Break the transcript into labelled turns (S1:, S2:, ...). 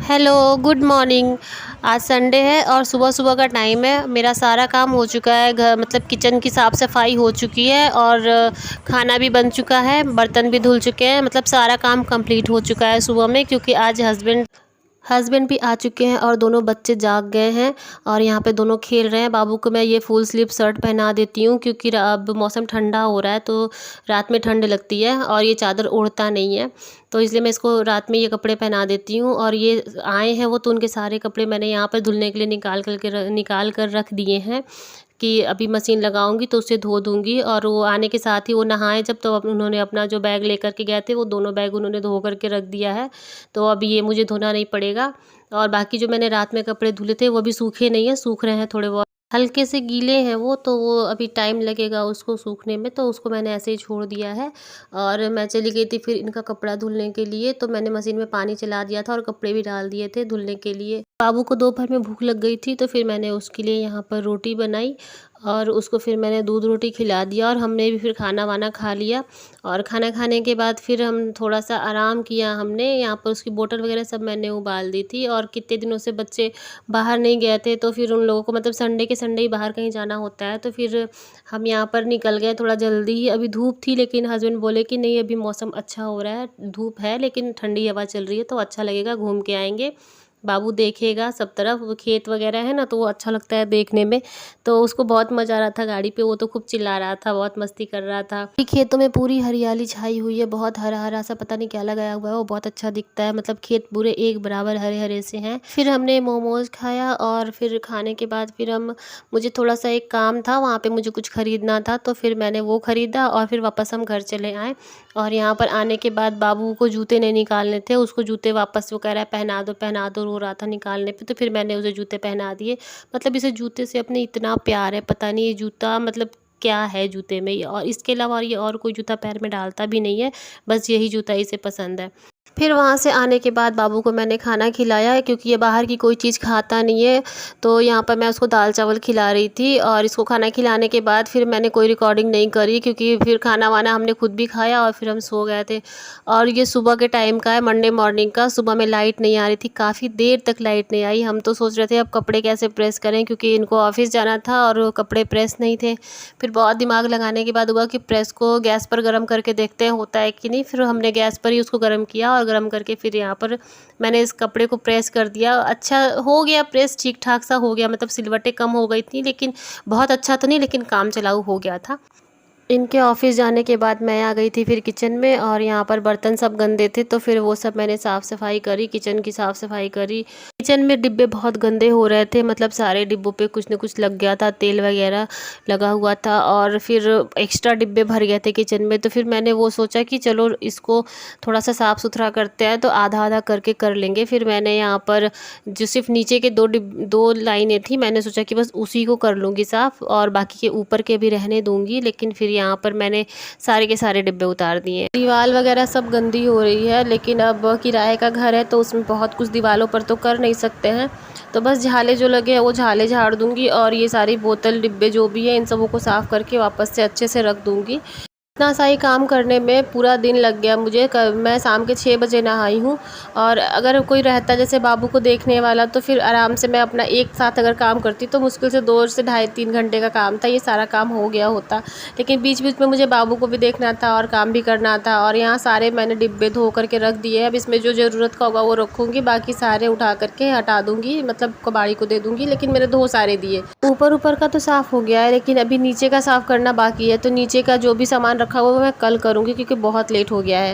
S1: Hello, good morning. आज Sunday है और सुबह-सुबह का टाइम है। मेरा सारा काम हो चुका है, घ मतलब किचन की साफ़-सफ़ाई हो चुकी है और खाना भी बन चुका है, बर्तन भी धुल चुके हैं, मतलब सारा काम कंप्लीट हो चुका है सुबह में, क्योंकि आज हस्बैंड भी आ चुके हैं और दोनों बच्चे जाग गए हैं और यहाँ पे दोनों खेल रहे हैं। बाबू को मैं ये फुल स्लीव शर्ट पहना देती हूँ, क्योंकि अब मौसम ठंडा हो रहा है तो रात में ठंड लगती है और ये चादर ओढ़ता नहीं है, तो इसलिए मैं इसको रात में ये कपड़े पहना देती हूँ। और ये आए हैं वो, तो उनके सारे कपड़े मैंने यहाँ पर धुलने के लिए निकाल कर रख दिए हैं कि अभी मशीन लगाऊंगी तो उसे धो दूंगी। और वो आने के साथ ही वो नहाए जब, तो अब उन्होंने अपना जो बैग लेकर के गए थे वो दोनों बैग उन्होंने धो करके रख दिया है, तो अब ये मुझे धोना नहीं पड़ेगा। और बाकी जो मैंने रात में कपड़े धुले थे वो अभी सूखे नहीं है, सूख रहे हैं थोड़े बहुत, हल्के से गीले हैं वो, तो वो अभी टाइम लगेगा उसको सूखने में, तो उसको मैंने ऐसे ही छोड़ दिया है। और मैं चली गई थी फिर इनका कपड़ा धुलने के लिए, तो मैंने मशीन में पानी चला दिया था और कपड़े भी डाल दिए थे धुलने के लिए। बाबू को दोपहर में भूख लग गई थी, तो फिर मैंने उसके लिए यहाँ पर रोटी बनाई और उसको फिर मैंने दूध रोटी खिला दिया और हमने भी फिर खाना वाना खा लिया। और खाना खाने के बाद फिर हम थोड़ा सा आराम किया हमने, यहाँ पर उसकी बोतल वगैरह सब मैंने उबाल दी थी। और कितने दिनों से बच्चे बाहर नहीं गए थे, तो फिर उन लोगों को मतलब संडे के संडे ही बाहर कहीं जाना होता है, तो फिर हम यहाँ पर निकल गए थोड़ा जल्दी ही। अभी धूप थी लेकिन हस्बैंड बोले कि नहीं अभी मौसम अच्छा हो रहा है, धूप है लेकिन ठंडी हवा चल रही है तो अच्छा लगेगा, घूम के आएंगे, बाबू देखेगा सब तरफ, वो खेत वगैरह है ना तो वो अच्छा लगता है देखने में। तो उसको बहुत मज़ा आ रहा था गाड़ी पे, वो तो खूब चिल्ला रहा था, बहुत मस्ती कर रहा था। खेतों में पूरी हरियाली छाई हुई है, बहुत हरा हरा सा, पता नहीं क्या लगाया हुआ है, वो बहुत अच्छा दिखता है, मतलब खेत पूरे एक बराबर हरे हरे से हैं। फिर हमने मोमोज खाया और फिर खाने के बाद फिर मुझे थोड़ा सा एक काम था, वहाँ पे मुझे कुछ ख़रीदना था, तो फिर मैंने वो ख़रीदा और फिर वापस हम घर चले आए। और यहाँ पर आने के बाद बाबू को जूते नहीं निकालने थे, उसको जूते वापस, वो कह रहा है पहना दो, रो रहा था निकालने पे, तो फिर मैंने उसे जूते पहना दिए। मतलब इसे जूते से अपने इतना प्यार है, पता नहीं ये जूता मतलब क्या है जूते में, और इसके अलावा और ये और कोई जूता पैर में डालता भी नहीं है, बस यही जूता इसे पसंद है। फिर वहाँ से आने के बाद बाबू को मैंने खाना खिलाया है, क्योंकि ये बाहर की कोई चीज़ खाता नहीं है, तो यहाँ पर मैं उसको दाल चावल खिला रही थी। और इसको खाना खिलाने के बाद फिर मैंने कोई रिकॉर्डिंग नहीं करी, क्योंकि फिर खाना वाना हमने खुद भी खाया और फिर हम सो गए थे। और ये सुबह के टाइम का है, मंडे मॉर्निंग का, सुबह में लाइट नहीं आ रही थी, काफ़ी देर तक लाइट नहीं आई। हम तो सोच रहे थे अब कपड़े कैसे प्रेस करें, क्योंकि इनको ऑफिस जाना था और कपड़े प्रेस नहीं थे। फिर बहुत दिमाग लगाने के बाद हुआ कि प्रेस को गैस पर गर्म करके देखते हैं होता है कि नहीं, फिर हमने गैस पर ही उसको गर्म किया और गर्म करके फिर यहाँ पर मैंने इस कपड़े को प्रेस कर दिया। अच्छा हो गया प्रेस, ठीक ठाक सा हो गया, मतलब सिलवटें कम हो गई थी, लेकिन बहुत अच्छा तो नहीं, लेकिन काम चलाऊ हो गया था। इनके ऑफिस जाने के बाद मैं आ गई थी फिर किचन में, और यहाँ पर बर्तन सब गंदे थे तो फिर वो सब मैंने साफ़ सफाई करी, किचन की साफ़ सफाई करी। किचन में डिब्बे बहुत गंदे हो रहे थे, मतलब सारे डिब्बों पे कुछ न कुछ लग गया था, तेल वगैरह लगा हुआ था और फिर एक्स्ट्रा डिब्बे भर गए थे किचन में। तो फिर मैंने वो सोचा कि चलो इसको थोड़ा सा साफ़ सुथरा करते हैं, तो आधा आधा करके कर लेंगे। फिर मैंने यहाँ पर जो सिर्फ नीचे के दो लाइनें थी, मैंने सोचा कि बस उसी को कर लूँगी साफ़ और बाकी के ऊपर के भी रहने दूँगी, लेकिन फिर यहाँ पर मैंने सारे के सारे डिब्बे उतार दिए। दीवार वगैरह सब गंदी हो रही है, लेकिन अब किराए का घर है तो उसमें बहुत कुछ दीवारों पर तो कर नहीं सकते हैं, तो बस झाले जो लगे हैं वो झाले झाड़ दूंगी और ये सारी बोतल डिब्बे जो भी है इन सबों को साफ़ करके वापस से अच्छे से रख दूंगी। इतना सा ही काम करने में पूरा दिन लग गया मुझे। मैं शाम के 6 बजे नहाई हूँ, और अगर कोई रहता जैसे बाबू को देखने वाला तो फिर आराम से मैं अपना एक साथ अगर काम करती तो मुश्किल से 2 से ढाई 3 घंटे का काम था, ये सारा काम हो गया होता। लेकिन बीच बीच में मुझे बाबू को भी देखना था और काम भी करना था। और यहाँ सारे मैंने डिब्बे धो करके रख दिए, अब इसमें जो ज़रूरत का होगा वो रखूँगी, बाकी सारे उठा करके हटा दूँगी, मतलब कबाड़ी को दे दूँगी। लेकिन मैंने धो सारे दिए, ऊपर ऊपर का तो साफ़ हो गया है, लेकिन अभी नीचे का साफ़ करना बाकी है, तो नीचे का जो भी सामान रखा हुआ है वो मैं कल करूँगी, क्योंकि बहुत लेट हो गया है।